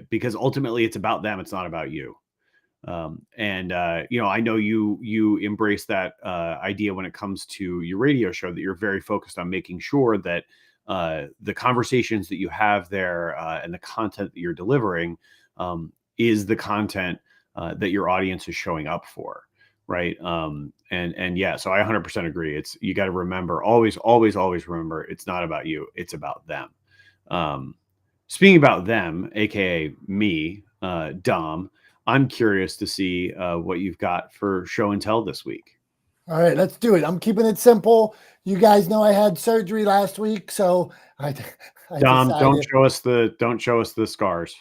Because ultimately it's about them. It's not about you. I know you embrace that idea when it comes to your radio show, that you're very focused on making sure that the conversations that you have there and the content that you're delivering is the content that your audience is showing up for. Right. And yeah, so I 100% agree. You got to remember, always remember, it's not about you, it's about them. Speaking about them, AKA me, Dom, I'm curious to see what you've got for show and tell this week. All right, let's do it. I'm keeping it simple. You guys know I had surgery last week, so I Dom, decided, don't show us the scars.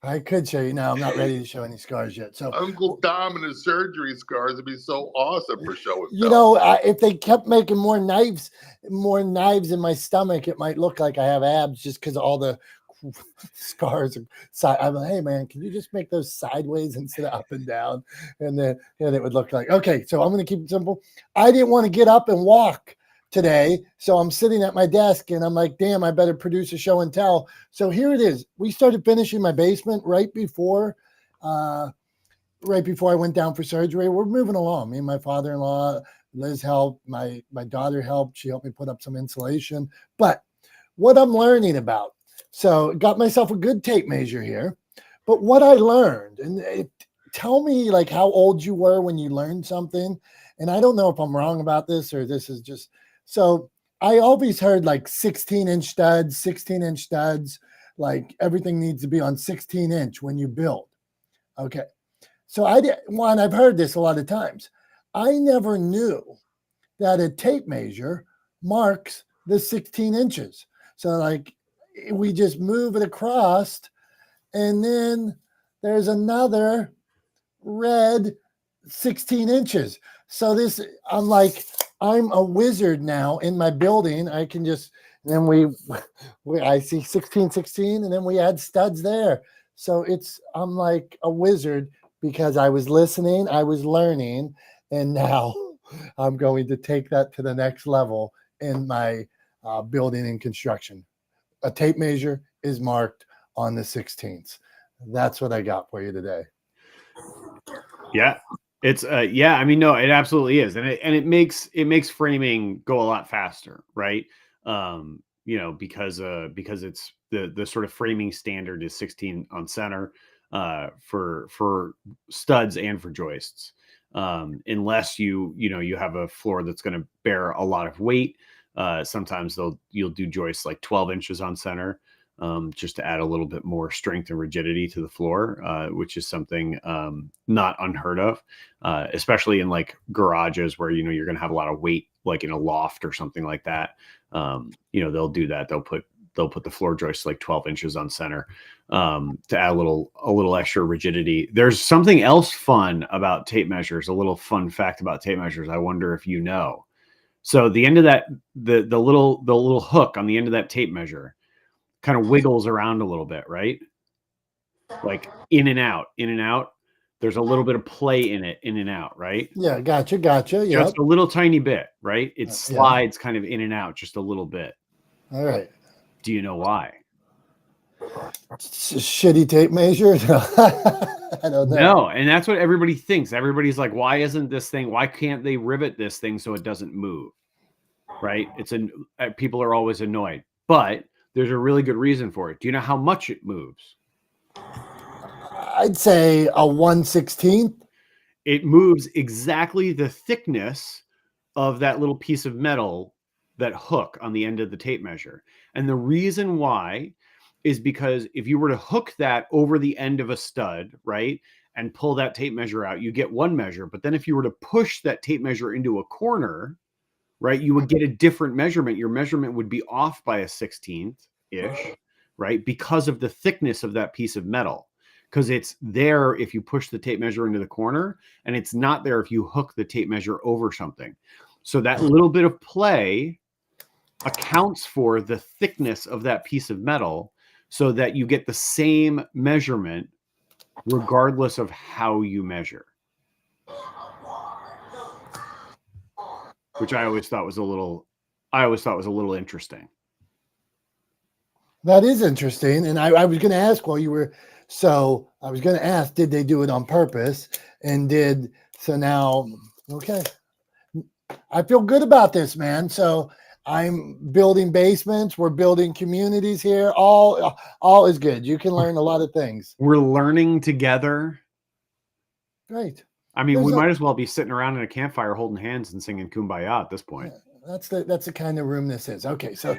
I could show you now. I'm not ready to show any scars yet. So Uncle Dom and his surgery scars would be so awesome for show and you tell. know, if they kept making more knives in my stomach, it might look like I have abs just because all the scars. I'm like, hey man, can you just make those sideways instead of up and down? And then it would look like, okay, so I'm going to keep it simple. I didn't want to get up and walk today, so I'm sitting at my desk and I'm like, damn, I better produce a show and tell. So here it is. We started finishing my basement right before I went down for surgery. We're moving along. Me and my father-in-law, Liz helped, my daughter helped. She helped me put up some insulation. But what I'm learning about, so got myself a good tape measure here, but what I learned, and tell me like how old you were when you learned something. And I don't know if I'm wrong about this or this is just, so I always heard like 16-inch studs, like everything needs to be on 16-inch when you build. Okay. So I've heard this a lot of times. I never knew that a tape measure marks the 16 inches. So like we just move it across and then there's another red 16 inches. So I'm like, I'm a wizard now in my building. I can just, and then I see 16, and then we add studs there. So I'm like a wizard because I was listening, I was learning, and now I'm going to take that to the next level in my building and construction. A tape measure is marked on the 16th. That's what I got for you today. Yeah, it's I mean, no, it absolutely is, and it makes framing go a lot faster, right? Because it's the sort of framing standard is 16 on center for studs and for joists, unless you have a floor that's going to bear a lot of weight. Sometimes you'll do joists like 12 inches on center, just to add a little bit more strength and rigidity to the floor, which is something not unheard of, especially in like garages where you're going to have a lot of weight, like in a loft or something like that. They'll do that. They'll put the floor joists like 12 inches on center to add a little extra rigidity. There's something else fun about tape measures. A little fun fact about tape measures. I wonder if you know. So the end of that, the little hook on the end of that tape measure kind of wiggles around a little bit, right? Like in and out. There's a little bit of play in it, in and out, right? Yeah, gotcha. Yep. Just a little tiny bit, right? It slides kind of in and out just a little bit. All right. Do you know why? It's a shitty tape measure. I don't know. No, and that's what everybody thinks. Everybody's like, why can't they rivet this thing so it doesn't move? Right? People are always annoyed, but there's a really good reason for it. Do you know how much it moves? I'd say a 1/16. It moves exactly the thickness of that little piece of metal, that hook on the end of the tape measure. And the reason why is because if you were to hook that over the end of a stud, right, and pull that tape measure out, you get one measure. But then if you were to push that tape measure into a corner, right, you would get a different measurement. Your measurement would be off by a 16th-ish, right, because of the thickness of that piece of metal. Because it's there if you push the tape measure into the corner, and it's not there if you hook the tape measure over something. So that little bit of play accounts for the thickness of that piece of metal so that you get the same measurement regardless of how you measure. Which I always thought was a little interesting. That is interesting. And I was going to ask while you were So I was going to ask, did they do it on purpose? So now, okay. I feel good about this, man. So I'm building basements. We're building communities here. All is good. You can learn a lot of things. We're learning together. Great. I mean, we might as well be sitting around in a campfire holding hands and singing Kumbaya at this point. That's the kind of room this is. Okay, so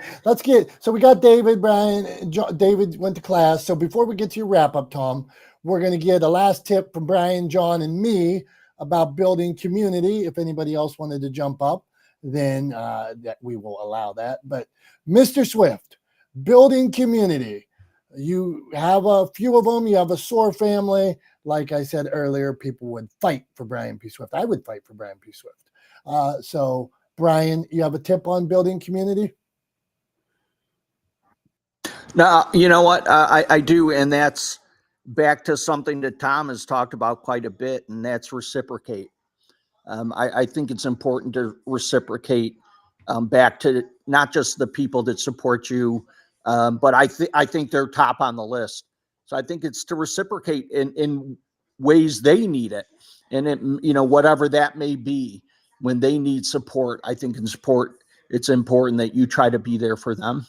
we got David, Brian, David went to class. So before we get to your wrap up, Tom, we're going to get a last tip from Brian, John, and me about building community. If anybody else wanted to jump up, then that we will allow that. But Mr. Swift, building community. You have a few of them. You have a SOAR family. Like I said earlier, people would fight for Brian P. Swift. I would fight for Brian P. Swift. So Brian, you have a tip on building community? Now, you know what? I do. And that's back to something that Tom has talked about quite a bit, and that's reciprocate. I think it's important to reciprocate back to not just the people that support you, but I think they're top on the list. So I think it's to reciprocate in ways they need it. And it, whatever that may be, when they need support, I think it's important that you try to be there for them.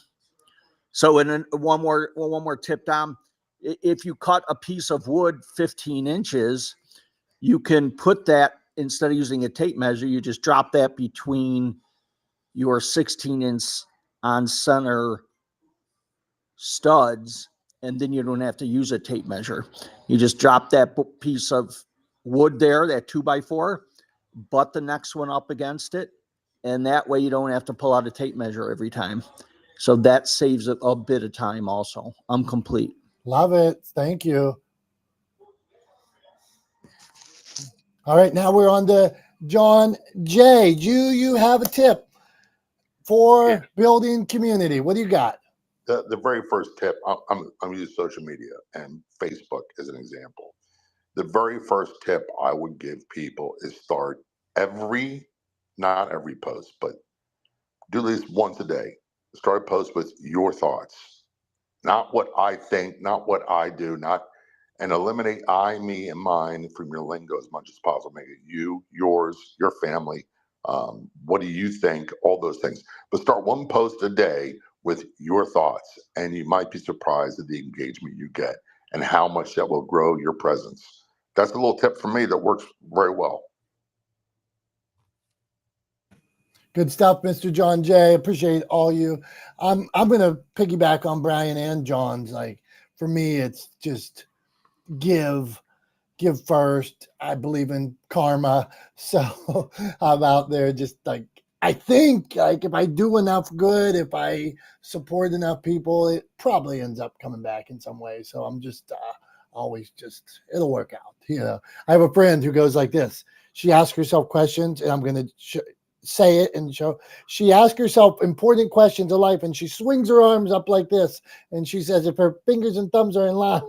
So one more tip, Dom, if you cut a piece of wood 15 inches, you can put that, instead of using a tape measure, you just drop that between your 16-inch on center studs, and then you don't have to use a tape measure. You just drop that piece of wood there, that 2x4, butt the next one up against it, and that way you don't have to pull out a tape measure every time. So that saves a bit of time also. I'm complete. Love it. Thank you. All right, now we're on to John J. You have a tip for building community. What do you got? The very first tip, I'm using social media and Facebook as an example. The very first tip I would give people is start not every post, but do at least once a day. Start a post with your thoughts, not what I think, not what I do, and eliminate I, me, and mine from your lingo as much as possible. Make it you, yours, your family. What do you think? All those things. But start one post a day with your thoughts, and you might be surprised at the engagement you get and how much that will grow your presence. That's a little tip from me that works very well. Good stuff, Mr. John J. Appreciate all you. I'm going to piggyback on Brian and John's. Like, for me, it's just give first. I believe in karma. So I'm out there just like, I think like if I do enough good, if I support enough people, it probably ends up coming back in some way. So I'm just always it'll work out. I have a friend who goes like this. She asks herself questions, and I'm going to say it and show. She asks herself important questions of life, and she swings her arms up like this, and she says, if her fingers and thumbs are in line,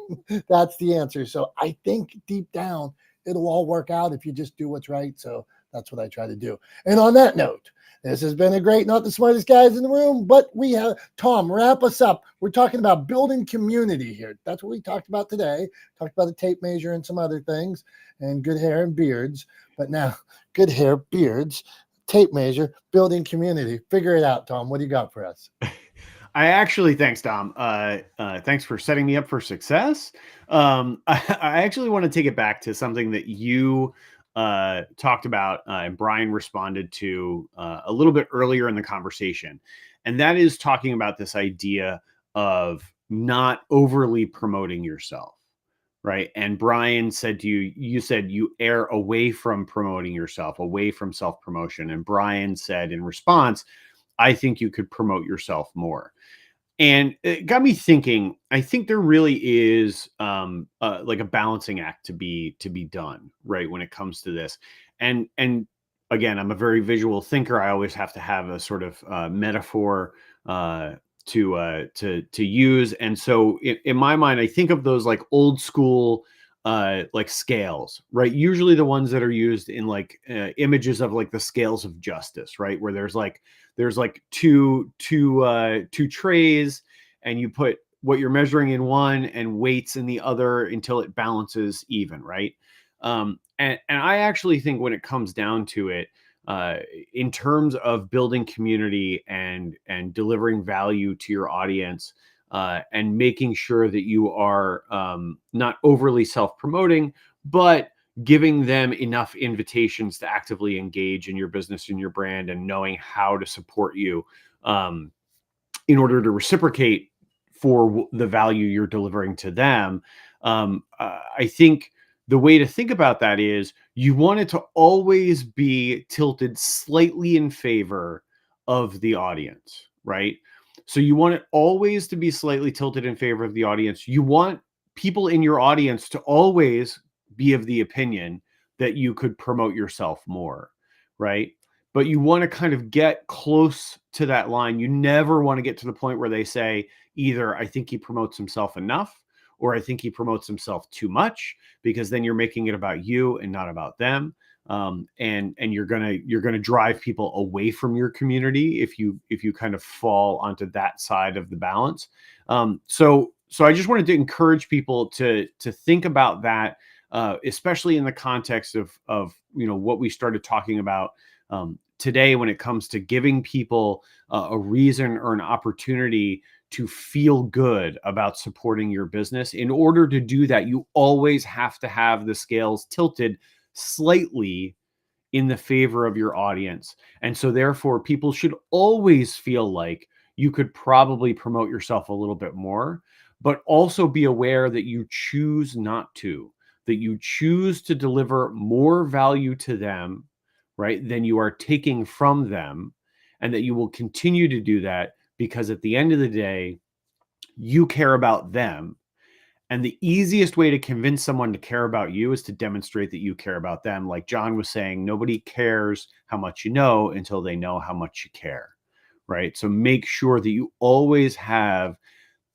that's the answer. So I think deep down, it'll all work out if you just do what's right. So that's what I try to do. And on that note, this has been a great, not the smartest guys in the room, but we have Tom, wrap us up. We're talking about building community here. That's what we talked about today. Talked about the tape measure and some other things, and good hair and beards. But now, good hair, beards, tape measure, building community. Figure it out, Tom. What do you got for us? Thanks, Dom. Thanks for setting me up for success. I actually want to take it back to something that you talked about and Brian responded to a little bit earlier in the conversation. And that is talking about this idea of not overly promoting yourself. Right. And Brian said to you said you err away from promoting yourself, away from self-promotion. And Brian said in response, I think you could promote yourself more. And it got me thinking, I think there really is like a balancing act to be done, right, when it comes to this. And again, I'm a very visual thinker. I always have to have a sort of metaphor to use. And so in my mind, I think of those like old school like scales, right? Usually the ones that are used in like images of like the scales of justice, right? Where there's like two trays, and you put what you're measuring in one and weights in the other until it balances even, right? And I actually think when it comes down to it, in terms of building community and delivering value to your audience, and making sure that you are not overly self-promoting, but giving them enough invitations to actively engage in your business and your brand, and knowing how to support you in order to reciprocate for the value you're delivering to them. I think the way to think about that is you want it to always be tilted slightly in favor of the audience, right? So you want it always to be slightly tilted in favor of the audience. You want people in your audience to always be of the opinion that you could promote yourself more, right? But you want to kind of get close to that line. You never want to get to the point where they say either, I think he promotes himself enough, or I think he promotes himself too much, because then you're making it about you and not about them. And you're gonna drive people away from your community if you kind of fall onto that side of the balance. So I just wanted to encourage people to think about that, especially in the context of what we started talking about today, when it comes to giving people a reason or an opportunity to feel good about supporting your business. In order to do that, you always have to have the scales tilted slightly in the favor of your audience. And so therefore, people should always feel like you could probably promote yourself a little bit more, but also be aware that you choose not to, that you choose to deliver more value to them, right, than you are taking from them, and that you will continue to do that because at the end of the day, you care about them. And the easiest way to convince someone to care about you is to demonstrate that you care about them. Like John was saying, nobody cares how much you know until they know how much you care, right? So make sure that you always have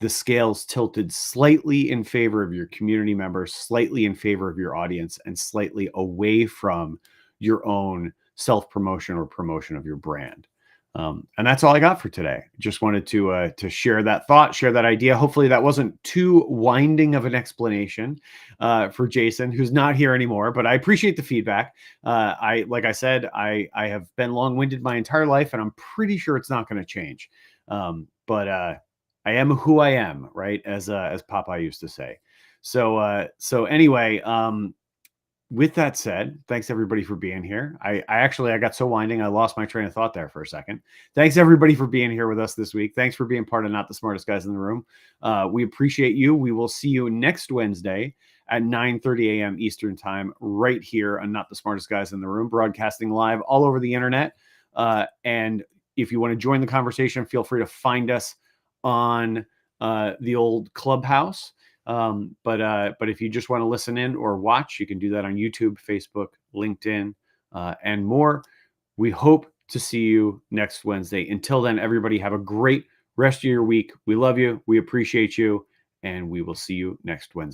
the scales tilted slightly in favor of your community members, slightly in favor of your audience, and slightly away from your own self-promotion or promotion of your brand. And that's all I got for today. Just wanted to share that thought, share that idea. Hopefully that wasn't too winding of an explanation for Jason, who's not here anymore, but I appreciate the feedback. Like I said, I have been long-winded my entire life, and I'm pretty sure it's not going to change. But I am who I am, right? As Popeye used to say. So anyway, with that said, thanks everybody for being here. I got so winding, I lost my train of thought there for a second. Thanks everybody for being here with us this week. Thanks for being part of Not the Smartest Guys in the Room. We appreciate you. We will see you next Wednesday at 9:30 a.m. Eastern time, right here on Not the Smartest Guys in the Room, broadcasting live all over the internet. And if you want to join the conversation, feel free to find us on the old Clubhouse. But if you just want to listen in or watch, you can do that on YouTube, Facebook, LinkedIn, and more. We hope to see you next Wednesday. Until then, everybody have a great rest of your week. We love you. We appreciate you. And we will see you next Wednesday.